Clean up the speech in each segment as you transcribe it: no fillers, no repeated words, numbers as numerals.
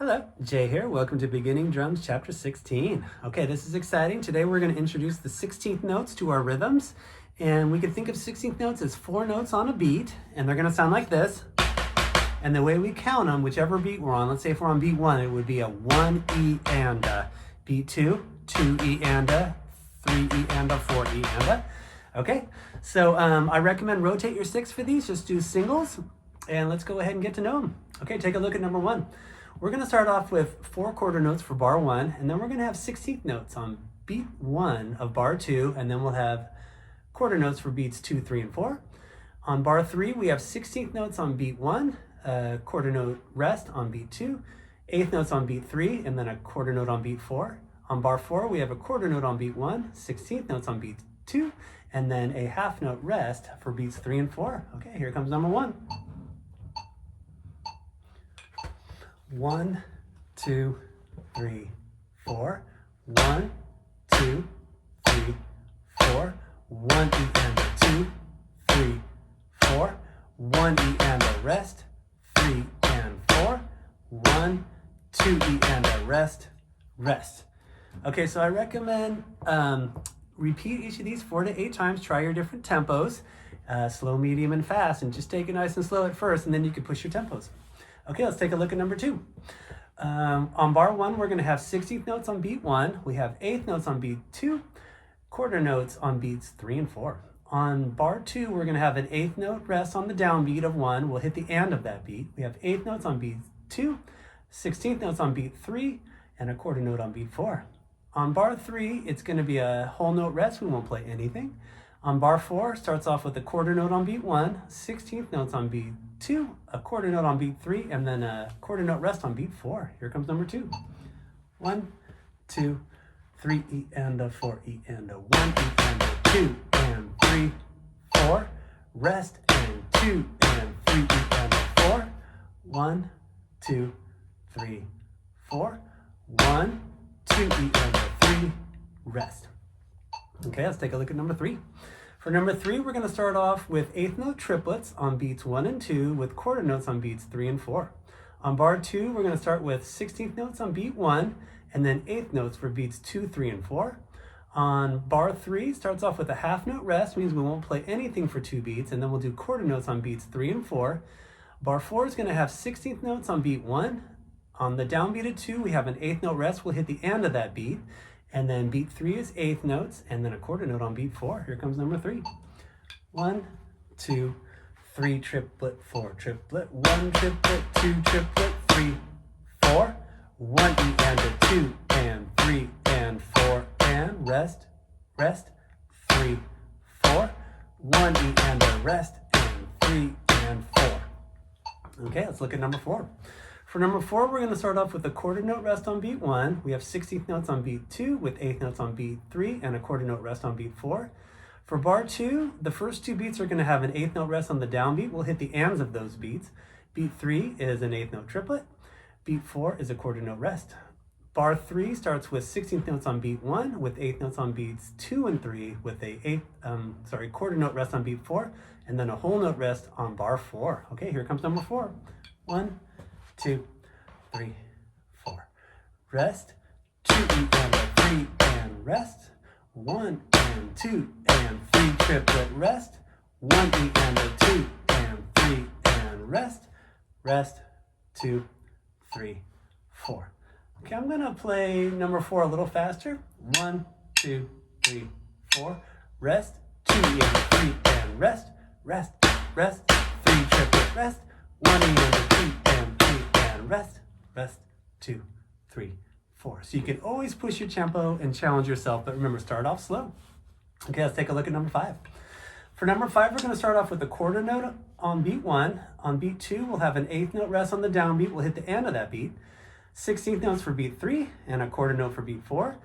Hello, Jay here. Welcome to Beginning Drums Chapter 16. Okay, this is exciting. Today we're going to introduce the 16th notes to our rhythms. And we can think of 16th notes as 4 notes on a beat, and they're going to sound like this. And the way we count them, whichever beat we're on, let's say if we're on beat 1, it would be a 1 E and a. Beat 2, 2 E and a, 3 E and a, 4 E and a. Okay, so I recommend rotate your sticks for these. Just do singles, and let's go ahead and get to know them. Okay, take a look at number 1. We're going to start off with 4 quarter notes for bar 1, and then we're going to have 16th notes on beat 1 of bar 2, and then we'll have quarter notes for beats 2, 3, and 4. On bar 3, we have 16th notes on beat 1, a quarter note rest on beat 2, 8th notes on beat 3, and then a quarter note on beat 4. On bar 4, we have a quarter note on beat 1, 16th notes on beat 2, and then a half note rest for beats 3 and 4. Okay, here comes number 1. 1, 2, 3, 4. 1, 2, 3, 4. 1 E and a 2, 3, 4. 1 E and a rest, 3 and 4. 1, 2 E and a rest, rest. Okay, so I recommend repeat each of these 4 to 8 times. Try your different tempos, slow, medium, and fast, and just take it nice and slow at first, and then you can push your tempos. Okay, let's take a look at number 2. On bar 1, we're going to have 16th notes on beat 1. We have 8th notes on beat 2, quarter notes on beats 3 and 4. On bar 2, we're going to have an 8th note rest on the downbeat of 1. We'll hit the and of that beat. We have 8th notes on beat 2, 16th notes on beat 3, and a quarter note on beat 4. On bar 3, it's going to be a whole note rest. We won't play anything. On bar 4, starts off with a quarter note on beat 1, 16th notes on beat 2, a quarter note on beat 3, and then a quarter note rest on beat 4. Here comes number 2. 1, 2, 3 E and a 4 E and a 1 E and a 2 and 3, 4. Rest and 2 and 3 E and a 4. 1, 2, 3, 4. 1, 2 E and a 3. Rest. Okay, let's take a look at number 3. For number 3, we're going to start off with 8th note triplets on beats 1 and 2 with quarter notes on beats 3 and 4. On bar 2, we're going to start with 16th notes on beat 1 and then 8th notes for beats 2, 3, and 4. On bar 3, starts off with a half note rest, means we won't play anything for 2 beats, and then we'll do quarter notes on beats 3 and 4. Bar 4 is going to have 16th notes on beat 1. On the downbeat of 2, we have an 8th note rest. We'll hit the and of that beat. And then beat 3 is 8th notes, and then a quarter note on beat 4. Here comes number 3. 1, 2, 3, triplet, 4, triplet, 1, triplet, 2, triplet, 3, 4. 1 E and a 2 and 3 and 4 and rest, rest, 3, 4. 1 E and a rest and 3 and 4. Okay, let's look at number 4. For number 4, we're going to start off with a quarter note rest on beat 1. We have 16th notes on beat 2 with 8th notes on beat 3 and a quarter note rest on beat 4. For bar 2, the first 2 beats are going to have an 8th note rest on the downbeat. We'll hit the ands of those beats. Beat 3 is an 8th note triplet. Beat 4 is a quarter note rest. Bar 3 starts with 16th notes on beat 1 with 8th notes on beats 2 and 3 with a quarter note rest on beat 4 and then a whole note rest on bar 4. Okay, here comes number 4. 1, 2, 3, 4. Rest, 2 E and a 3 and rest. 1 and 2 and 3 triplet rest. 1 E and a 2 and 3 and rest. Rest, 2, 3, 4. Okay, I'm going to play number 4 a little faster. 1, 2, 3, 4. Rest, 2 E and a 3 and rest. Rest, rest, 3 triplet rest. 1 E and a 2 and 3 and rest. Rest, 2, 3, 4. So you can always push your tempo and challenge yourself, but remember, start off slow. Okay, let's take a look at number 5. For number 5, we're going to start off with a quarter note on beat 1. On beat 2, we'll have an 8th note rest on the downbeat. We'll hit the and of that beat. 16th notes for beat 3 and a quarter note for beat 4.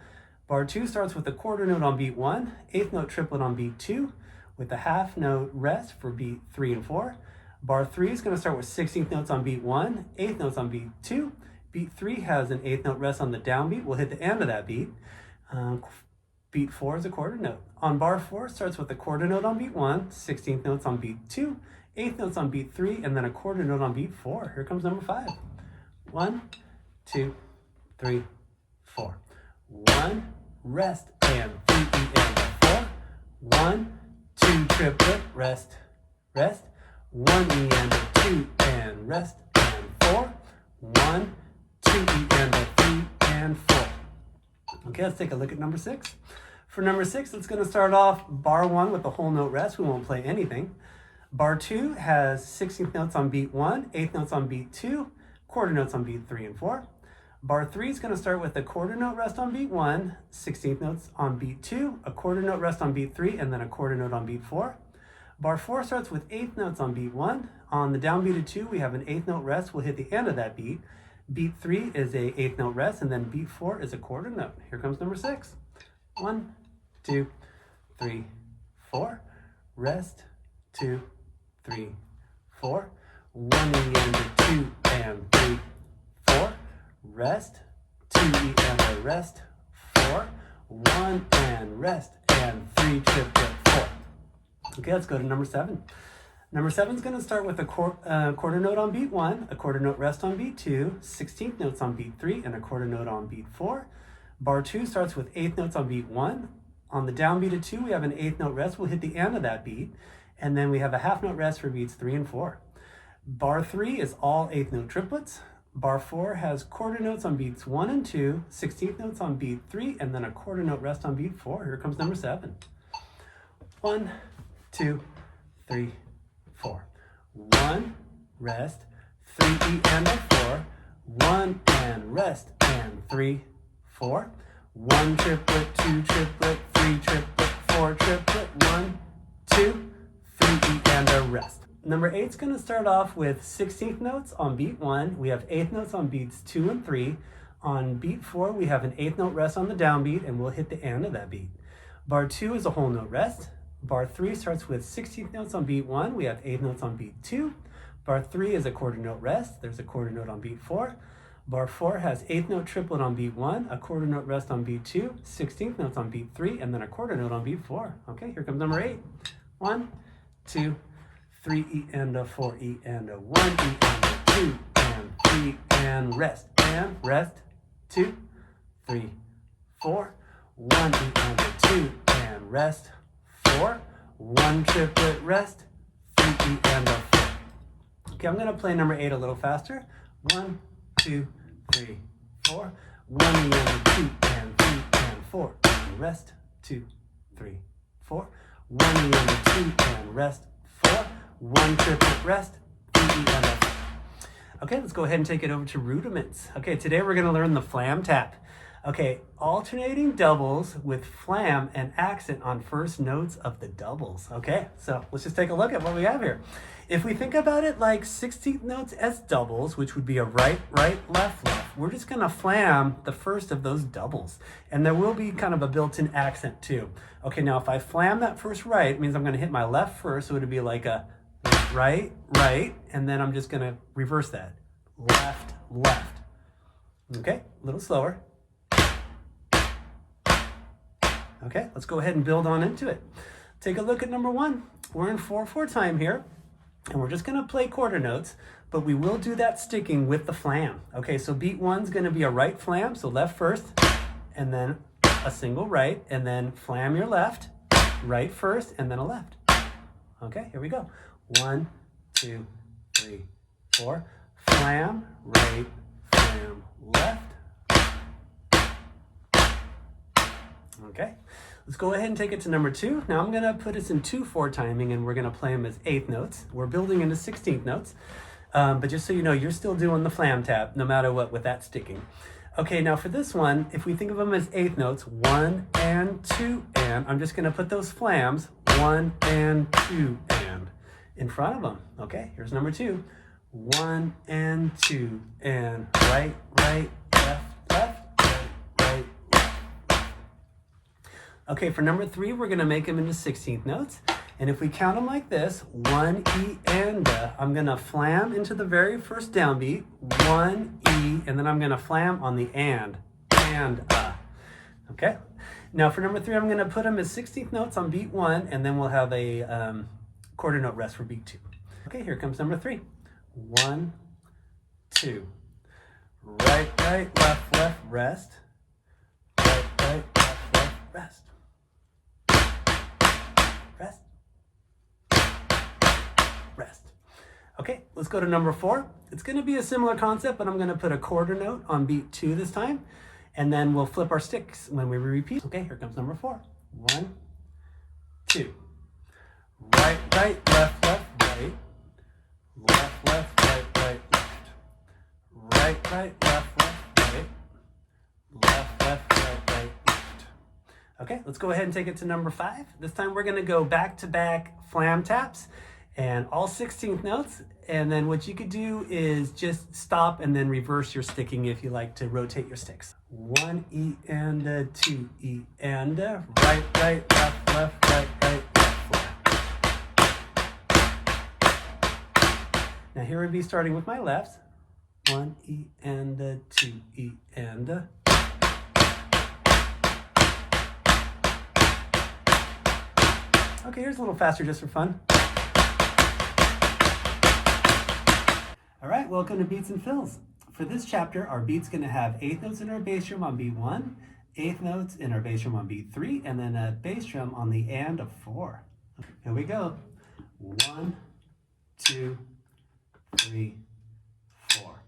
Bar 2 starts with a quarter note on beat 1, 8th note triplet on beat 2 with a half note rest for beat 3 and 4. Bar 3 is going to start with 16th notes on beat 1, 8th notes on beat 2. Beat 3 has an 8th note rest on the downbeat. We'll hit the and of that beat. Beat 4 is a quarter note. On bar 4, starts with a quarter note on beat 1, 16th notes on beat 2, 8th notes on beat 3, and then a quarter note on beat 4. Here comes number 5. 1, 2, 3, 4. 1, rest, and 3, E and a 4. 1, 2, triplet, rest, rest. 1, E and a 2, and rest, and 4. 1, 2, E and a 3, and 4. Okay, let's take a look at number 6. For number 6, it's going to start off bar 1 with a whole note rest. We won't play anything. Bar 2 has 16th notes on beat 1, 8th notes on beat 2, quarter notes on beat 3 and 4. Bar 3 is going to start with a quarter note rest on beat 1, 16th notes on beat 2, a quarter note rest on beat 3, and then a quarter note on beat 4. Bar 4 starts with 8th notes on beat 1. On the downbeat of 2, we have an 8th note rest. We'll hit the end of that beat. Beat 3 is a 8th note rest, and then beat 4 is a quarter note. Here comes number 6. 1, 2, 3, 4. Rest, 2, 3, 4. 1 E and a 2 and 3, 4. Rest, 2 E and a rest, 4. 1 and rest, and 3 triplet, 4. Okay, let's go to number 7. Number 7 is going to start with a quarter note on beat 1, a quarter note rest on beat 2, 16th notes on beat 3, and a quarter note on beat 4. Bar 2 starts with 8th notes on beat 1. On the downbeat of 2, we have an 8th note rest. We'll hit the end of that beat, and then we have a half note rest for beats 3 and 4. Bar 3 is all 8th note triplets. Bar 4 has quarter notes on beats 1 and 2, 16th notes on beat 3, and then a quarter note rest on beat 4. Here comes number 7. 1, 2, 3, 4. 1, rest, 3 E and a 4. 1 and rest, and 3, 4. 1 triplet, 2 triplet, 3 triplet, 4 triplet, 1, 2, 3 E and a rest. Number 8 is going to start off with 16th notes on beat 1. We have 8th notes on beats 2 and 3. On beat 4, we have an 8th note rest on the downbeat, and we'll hit the end of that beat. Bar 2 is a whole note rest. Bar 3 starts with 16th notes on beat 1. We have 8th notes on beat 2. Bar 3 is a quarter note rest. There's a quarter note on beat 4. Bar 4 has 8th note triplet on beat 1, a quarter note rest on beat 2, 16th notes on beat 3, and then a quarter note on beat 4. Okay, here comes number 8. 1, 2, 3 E and a 4 E and a 1 E and a 2 and 3 and rest, 2, 3, 4. 1 E and a 2 and rest, 4. 1 triplet rest, 3 E and a 4. Okay, I'm going to play number 8 a little faster. 1, 2, 3, 4. 1 E and a 2 and 3 and 4 and rest, 2, 3, 4. 1 E and a 2 and rest, 4. 1 triplet rest, 3 E and a 4. Okay, let's go ahead and take it over to rudiments. Okay, today we're going to learn the Flam Tap. Okay, alternating doubles with flam and accent on first notes of the doubles. Okay, so let's just take a look at what we have here. If we think about it like 16th notes as doubles, which would be a right, right, left, left, we're just gonna flam the first of those doubles. And there will be kind of a built-in accent too. Okay, now if I flam that first right, it means I'm gonna hit my left first, so it'd be like a right, right, and then I'm just gonna reverse that. Left, left. Okay, a little slower. Okay, let's go ahead and build on into it. Take a look at number 1. We're in 4/4 time here, and we're just gonna play quarter notes, but we will do that sticking with the flam. Okay, so beat 1's gonna be a right flam, so left first, and then a single right, and then flam your left, right first, and then a left. Okay, here we go. 1, 2, 3, 4. Flam, right, flam, left. Okay, let's go ahead and take it to number 2. Now I'm going to put us in 2/4 timing, and we're going to play them as 8th notes. We're building into 16th notes, but just so you know, you're still doing the Flam Tap no matter what with that sticking. Okay, now for this one, if we think of them as 8th notes, 1 and 2 and, I'm just going to put those flams, 1 and 2 and, in front of them. Okay, here's number 2. 1 and 2 and, right, right, left, left. Okay, for number 3, we're going to make them into 16th notes. And if we count them like this, 1 E and I'm going to flam into the very first downbeat, 1 E, and then I'm going to flam on the and Okay, now for number 3, I'm going to put them as 16th notes on beat 1, and then we'll have a quarter note rest for beat 2. Okay, here comes number 3. 1, 2. Right, right, left, left, rest. Right, right, left, left, rest. Rest. Rest. Okay, let's go to number 4. It's going to be a similar concept, but I'm going to put a quarter note on beat 2 this time, and then we'll flip our sticks when we repeat. Okay, here comes number 4. 1, 2. Right, right, left, left, right. Left, left, right, right, left. Right, right, left, left, right. Left, left, right, right, left. Okay, let's go ahead and take it to number 5. This time we're going to go back-to-back flam taps and all 16th notes. And then what you could do is just stop and then reverse your sticking if you like to rotate your sticks. 1 E and a 2 E and a right, right, left, left, right, right, left. Now here would be starting with my left. 1 E and a 2 E and a. Okay, here's a little faster just for fun. All right, welcome to Beats and Fills. For this chapter, our beat's going to have 8th notes in our bass drum on beat 1, 8th notes in our bass drum on beat 3, and then a bass drum on the and of 4. Here we go. 1, 2, 3, 4.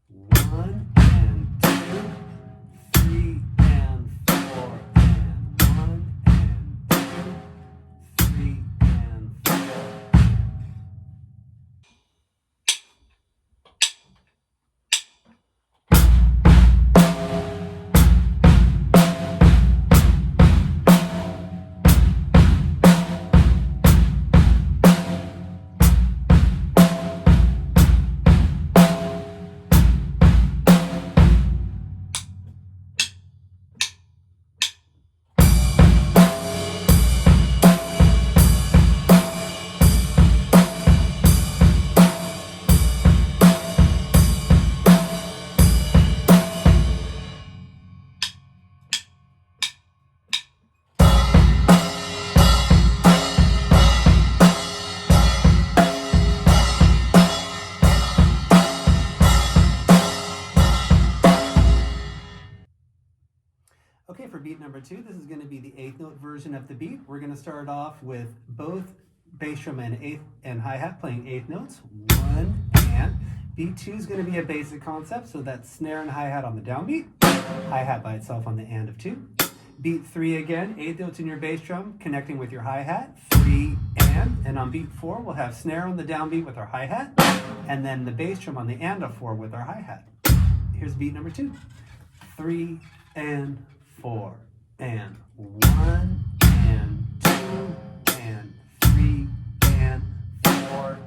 1 and 2, 3 and 4, and 1 and 2, 3 and 4. Okay, for beat number 2, this is going to be the 8th note version of the beat. We're going to start off with both bass drum and hi-hat playing 8th notes. 1 and. Beat 2 is going to be a basic concept, so that's snare and hi-hat on the downbeat, hi-hat by itself on the and of 2. Beat 3 again, 8th notes in your bass drum connecting with your hi-hat, 3 and on beat 4 we'll have snare on the downbeat with our hi-hat, and then the bass drum on the and of 4 with our hi-hat. Here's beat number 2. 3 and 4 and 1 and 2 and 3 and 4.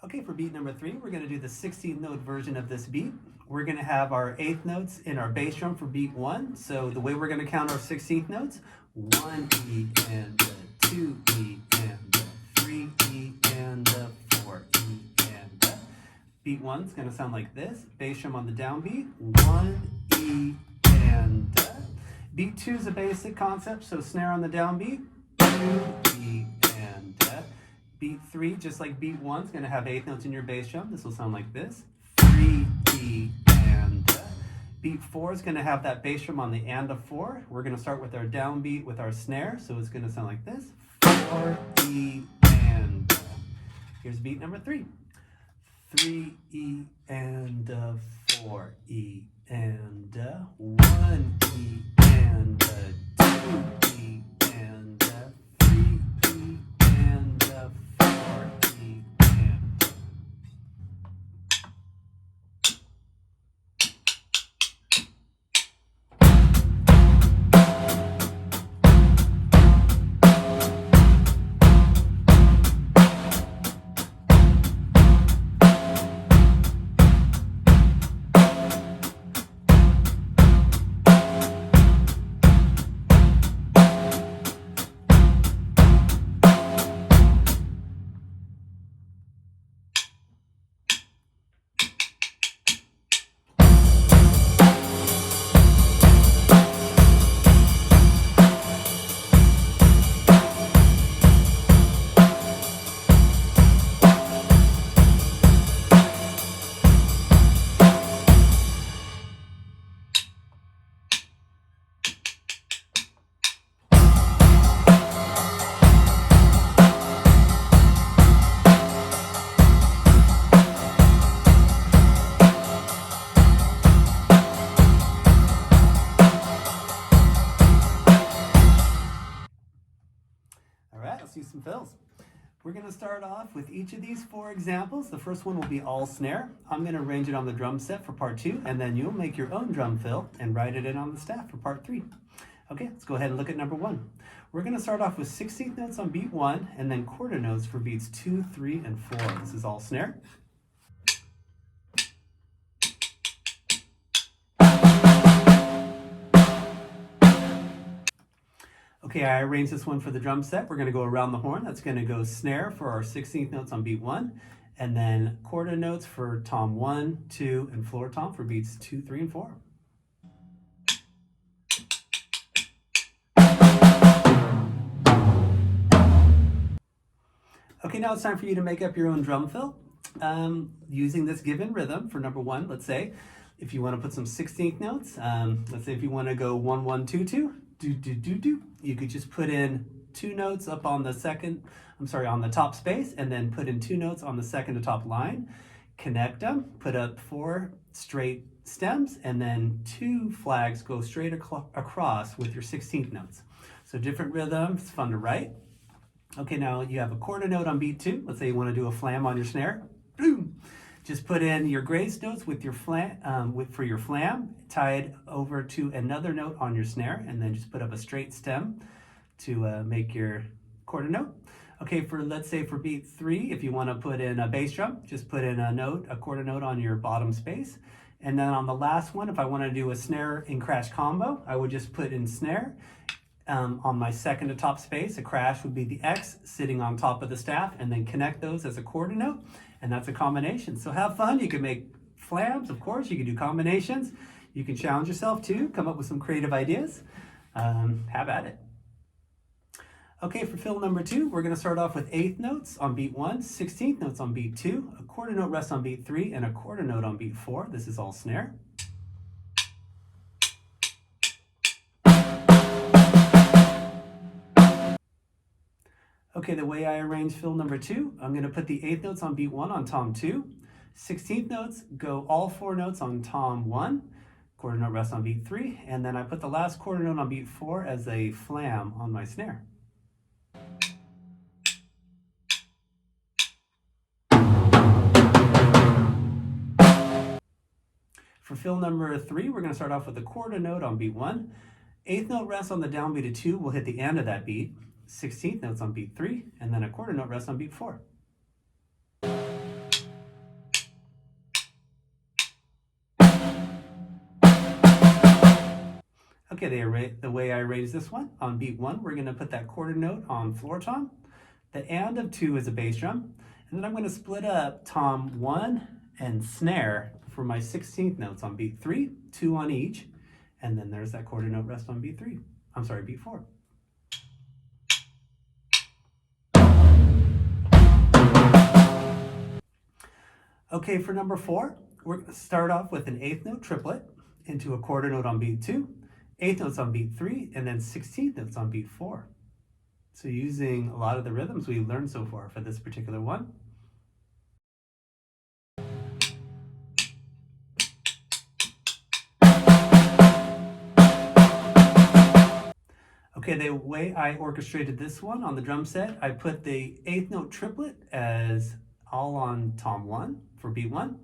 Okay, for beat number 3, we're going to do the 16th note version of this beat. We're going to have our 8th notes in our bass drum for beat 1. So the way we're going to count our 16th notes, 1 E and a 2 E and a 3 E and a 4 E and a. Beat 1 is going to sound like this. Bass drum on the downbeat, 1 E and a. Beat 2 is a basic concept, so snare on the downbeat, 2 E and a. Beat 3, just like beat 1, is going to have 8th notes in your bass drum. This will sound like this. 3 E and a. Beat 4 is going to have that bass drum on the and of 4. We're going to start with our downbeat with our snare, so it's going to sound like this. 4 E and a. Here's beat number 3. 3 E and 4 E and 1 E and 2 E and 3 E and 4 E and. All right, let's do some fills. We're going to start off with each of these 4 examples. The first one will be all snare. I'm going to arrange it on the drum set for part 2, and then you'll make your own drum fill and write it in on the staff for part 3. Okay, let's go ahead and look at number 1. We're going to start off with 16th notes on beat 1 and then quarter notes for beats 2, 3, and 4. This is all snare. Okay, I arranged this one for the drum set. We're going to go around the horn. That's going to go snare for our 16th notes on beat 1, and then quarter notes for tom 1, 2, and floor tom for beats 2, 3, and 4. Okay, now it's time for you to make up your own drum fill using this given rhythm for number 1. Let's say if you want to put some 16th notes, let's say if you want to go 1, 1, 2, 2, do, do, do, do, you could just put in 2 notes up on the on the top space, and then put in 2 notes on the second to top line, connect them, put up 4 straight stems, and then 2 flags go straight across with your 16th notes. So different rhythms, fun to write. Okay, now you have a quarter note on beat 2. Let's say you want to do a flam on your snare. Boom! Just put in your grace notes with your flam, for your flam, tied over to another note on your snare, and then just put up a straight stem to make your quarter note. Okay, let's say for beat 3, if you want to put in a bass drum, just put in a quarter note on your bottom space. And then on the last one, if I want to do a snare and crash combo, I would just put in snare on my second to top space. A crash would be the X sitting on top of the staff, and then connect those as a quarter note, and that's a combination. So have fun. You can make flams, of course. You can do combinations. You can challenge yourself too, come up with some creative ideas. Have at it. Okay, for fill number 2, we're going to start off with 8th notes on beat 1, 16th notes on beat 2, a quarter note rest on beat 3, and a quarter note on beat 4. This is all snare. Okay, the way I arrange fill number 2, I'm going to put the 8th notes on beat 1 on tom 2. 16th notes go all 4 notes on tom 1. Quarter note rest on beat 3. And then I put the last quarter note on beat 4 as a flam on my snare. For fill number 3, we're going to start off with a quarter note on beat 1. 8th note rest on the downbeat of 2 will hit the end of that beat. 16th notes on beat 3, and then a quarter note rest on beat 4. Okay, the way I arrange this one, on beat 1, we're going to put that quarter note on floor tom. The and of 2 is a bass drum, and then I'm going to split up tom 1 and snare for my 16th notes on beat 3, 2 on each, and then there's that quarter note rest on beat 4. Okay, for number 4, we're going to start off with an 8th note triplet into a quarter note on beat 2, 8th notes on beat 3, and then 16th notes on beat 4. So using a lot of the rhythms we've learned so far for this particular one. Okay, the way I orchestrated this one on the drum set, I put the 8th note triplet as all on tom 1 for beat 1.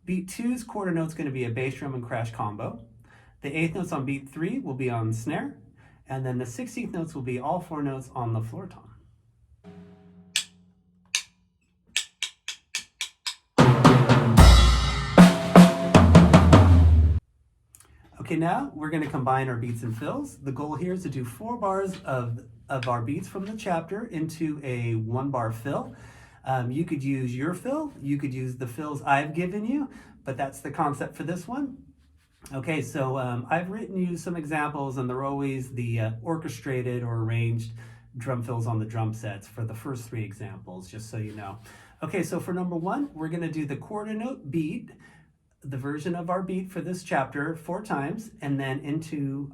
Beat 2's quarter note's going to be a bass drum and crash combo. The 8th notes on beat 3 will be on snare, and then the 16th notes will be all 4 notes on the floor tom. Okay, now we're going to combine our beats and fills. The goal here is to do 4 bars of our beats from the chapter into a 1-bar fill. You could use your fill, you could use the fills I've given you, but that's the concept for this one. Okay, so I've written you some examples, and they're always the orchestrated or arranged drum fills on the drum sets for the first 3 examples, just so you know. Okay, so for number 1, we're going to do the quarter note beat, the version of our beat for this chapter 4 times, and then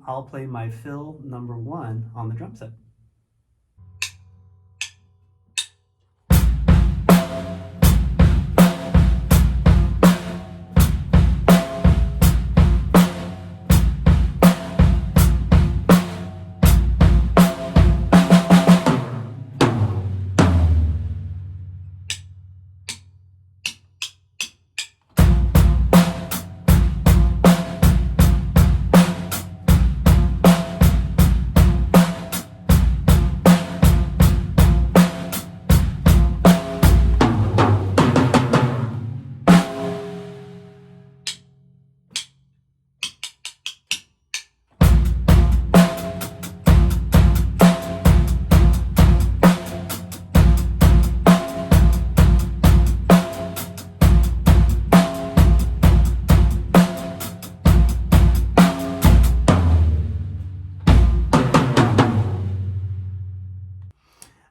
I'll play my fill number 1 on the drum set.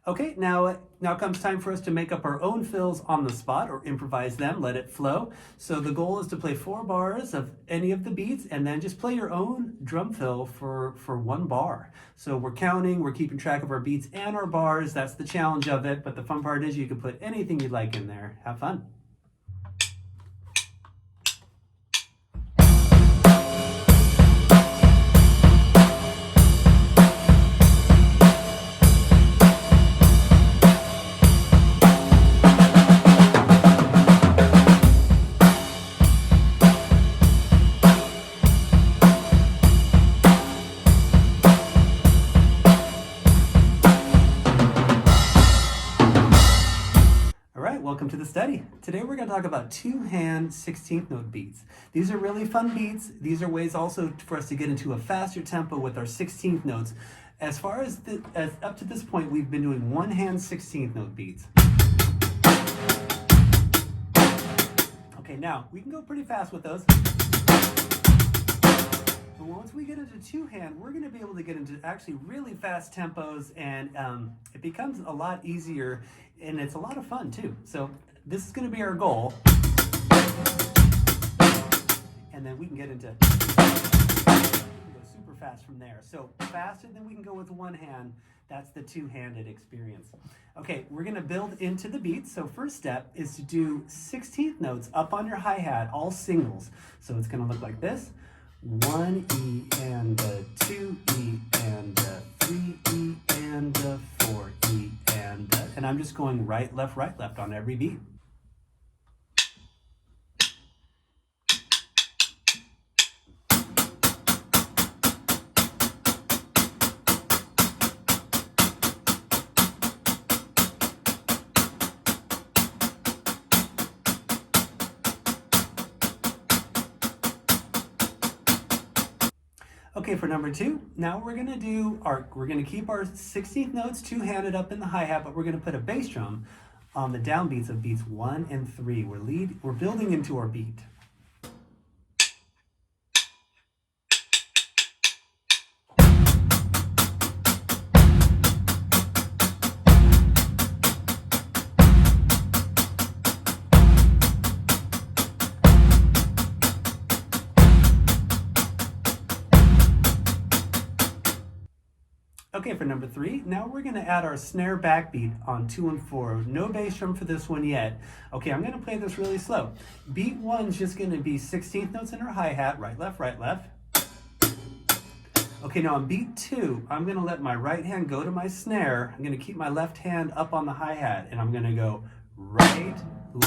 Okay, now comes time for us to make up our own fills on the spot, or improvise them, let it flow. So the goal is to play 4 bars of any of the beats, and then just play your own drum fill for 1 bar. So we're counting, we're keeping track of our beats and our bars. That's the challenge of it, but the fun part is you can put anything you'd like in there. Have fun. Welcome to the study. Today we're going to talk about 2-hand 16th note beats. These are really fun beats. These are ways also for us to get into a faster tempo with our 16th notes. As far as up to this point, we've been doing 1-hand 16th note beats. Okay, now we can go pretty fast with those. But once we get into 2-hand, we're going to be able to get into actually really fast tempos, and it becomes a lot easier, and it's a lot of fun too. So this is going to be our goal. And then we can get into, we can go super fast from there. So faster than we can go with 1 hand, that's the 2-handed experience. Okay, we're going to build into the beats. So first step is to do 16th notes up on your hi-hat, all singles. So it's going to look like this. 1 E and a 2 E and a 3 E and a 4 E and I'm just going right, left on every beat. Okay, for number 2, now we're gonna keep our 16th notes 2-handed up in the hi-hat, but we're gonna put a bass drum on the downbeats of beats 1 and 3. We're building into our beat. Okay, for number 3, now we're going to add our snare backbeat on 2 and 4. No bass drum for this one yet. Okay, I'm going to play this really slow. Beat 1 is just going to be 16th notes in our hi-hat, right, left, right, left. Okay, now on beat 2, I'm gonna let my right hand go to my snare. I'm gonna keep my left hand up on the hi-hat, and I'm gonna go right,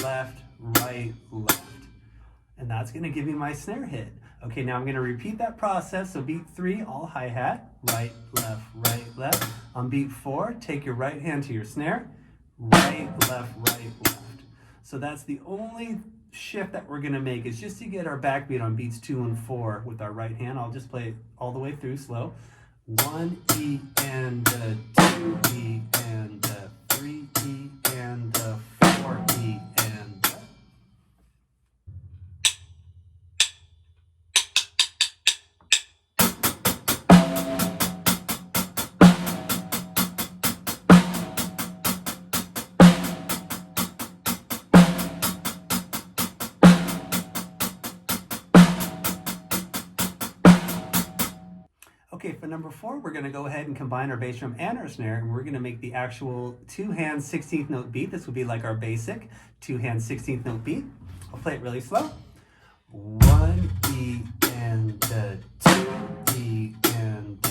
left, right, left. And that's gonna give me my snare hit. Okay, now I'm gonna repeat that process. So beat 3, all hi-hat, right, left. On beat 4, take your right hand to your snare, right, left. So that's the only shift that we're gonna make, is just to get our backbeat on beats 2 and 4 with our right hand. I'll just play it all the way through slow. 1 E and 2 E and 3 E and 4 E and Okay, for number 4, we're going to go ahead and combine our bass drum and our snare, and we're going to make the actual 2-hand 16th note beat. This would be like our basic 2-hand 16th note beat. I'll play it really slow. 1 E and 2 E and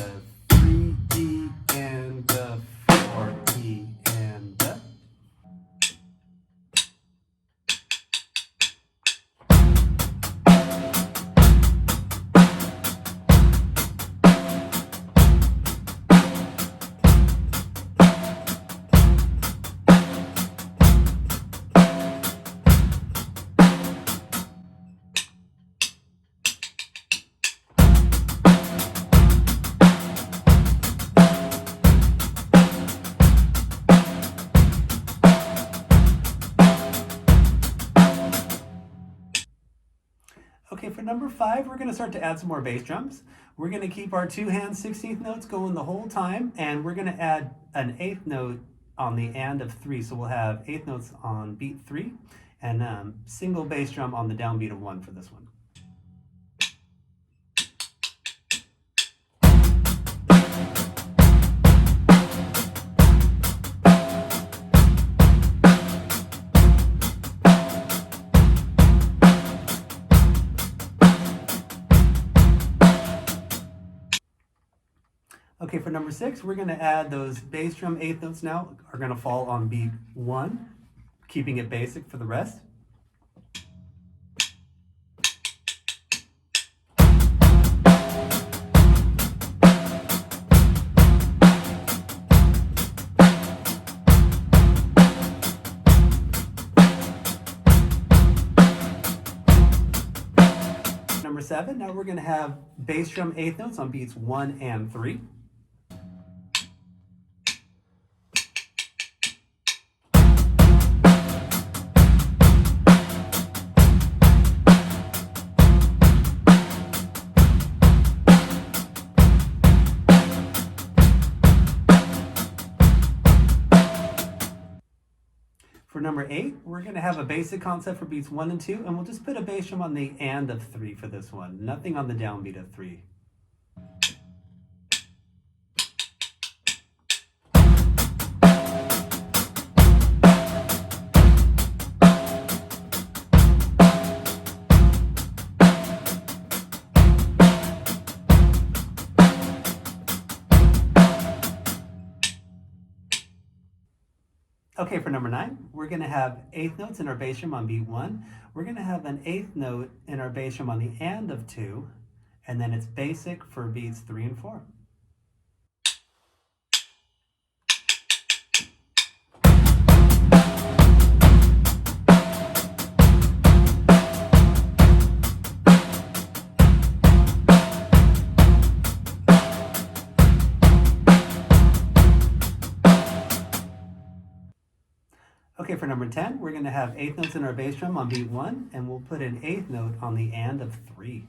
3 E and 4 E and Okay, for number 5, we're going to start to add some more bass drums. We're going to keep our 2-hand 16th notes going the whole time, and we're going to add an 8th note on the and of 3. So we'll have 8th notes on beat 3 and single bass drum on the downbeat of 1 for this one. Okay, for number 6, we're going to add those bass drum 8th notes now are going to fall on beat 1, keeping it basic for the rest. Number 7, now we're going to have bass drum 8th notes on beats 1 and 3. For number 8, we're going to have a basic concept for beats 1 and 2, and we'll just put a bass drum on the and of 3 for this one. Nothing on the downbeat of 3. Okay, for number 9, we're going to have 8th notes in our bass drum on beat 1. We're going to have an 8th note in our bass drum on the and of 2, and then it's basic for beats 3 and 4. Okay, for number 10, we're going to have 8th notes in our bass drum on beat 1, and we'll put an 8th note on the and of 3.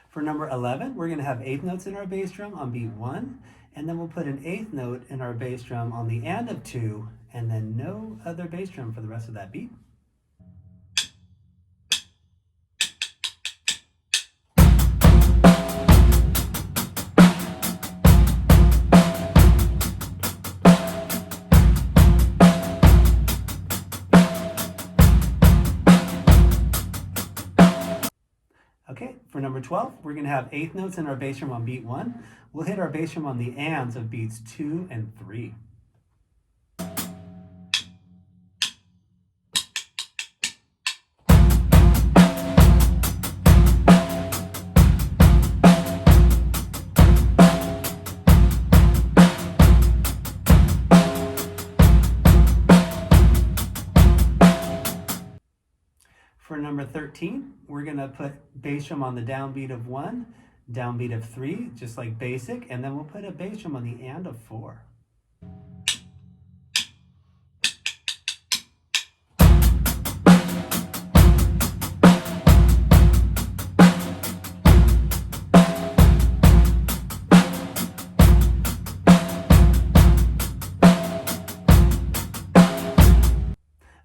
For number 11, we're going to have 8th notes in our bass drum on beat 1, and then we'll put an 8th note in our bass drum on the and of 2, and then no other bass drum for the rest of that beat. number 12, we're going to have eighth notes in our bass drum on beat 1. We'll hit our bass drum on the ands of beats 2 and 3. For number 13, we're going to put bass drum on the downbeat of 1, downbeat of 3, just like basic, and then we'll put a bass drum on the and of 4.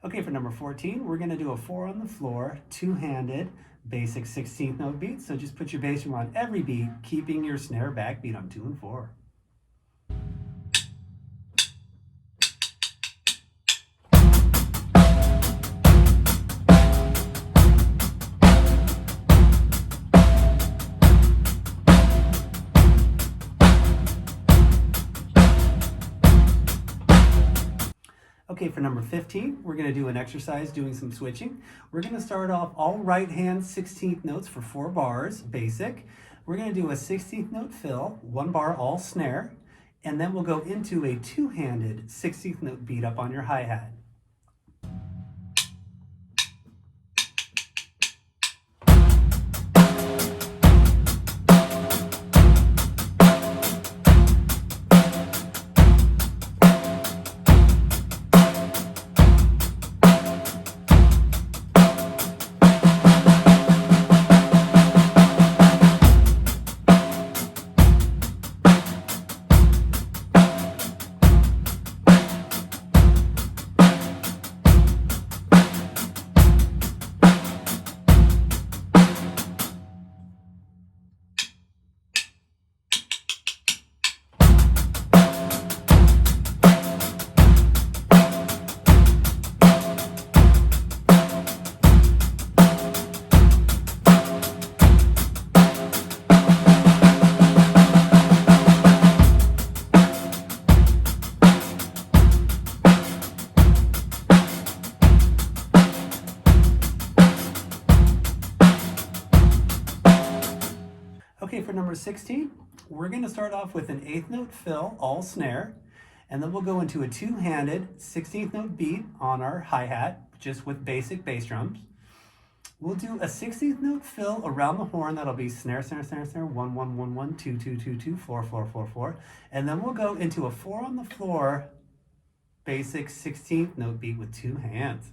Okay, for number 14, we're going to do a 4 on the floor, two-handed, basic 16th note beat. So just put your bass drum on every beat, keeping your snare backbeat on 2 and 4. Okay, for number 15, we're going to do an exercise doing some switching. We're going to start off all right hand 16th notes for 4 bars, basic. We're going to do a 16th note fill, 1 bar all snare, and then we'll go into a two-handed 16th note beat up on your hi-hat. Okay, for number 16, we're going to start off with an 8th note fill, all snare, and then we'll go into a two-handed 16th note beat on our hi-hat, just with basic bass drums. We'll do a 16th note fill around the horn. That'll be snare, snare, snare, snare, 1, 1, 1, 1, 2, 2, 2, 2, 4, 4, 4, 4. And then we'll go into a 4 on the floor, basic 16th note beat with 2 hands.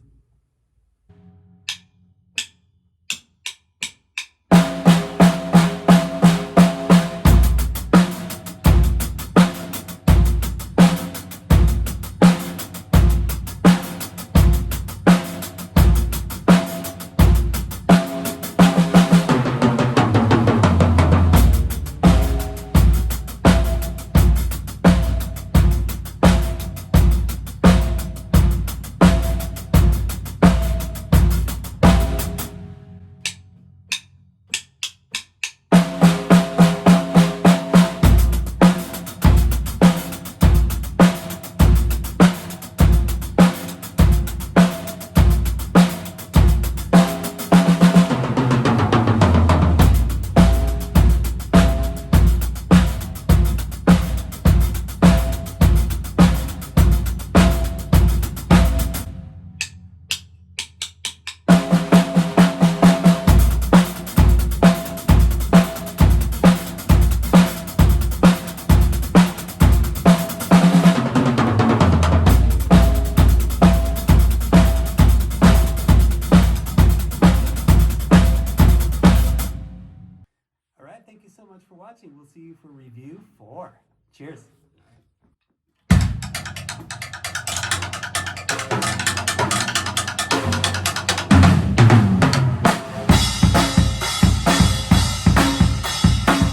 Thank you so much for watching. We'll see you for review 4. Cheers.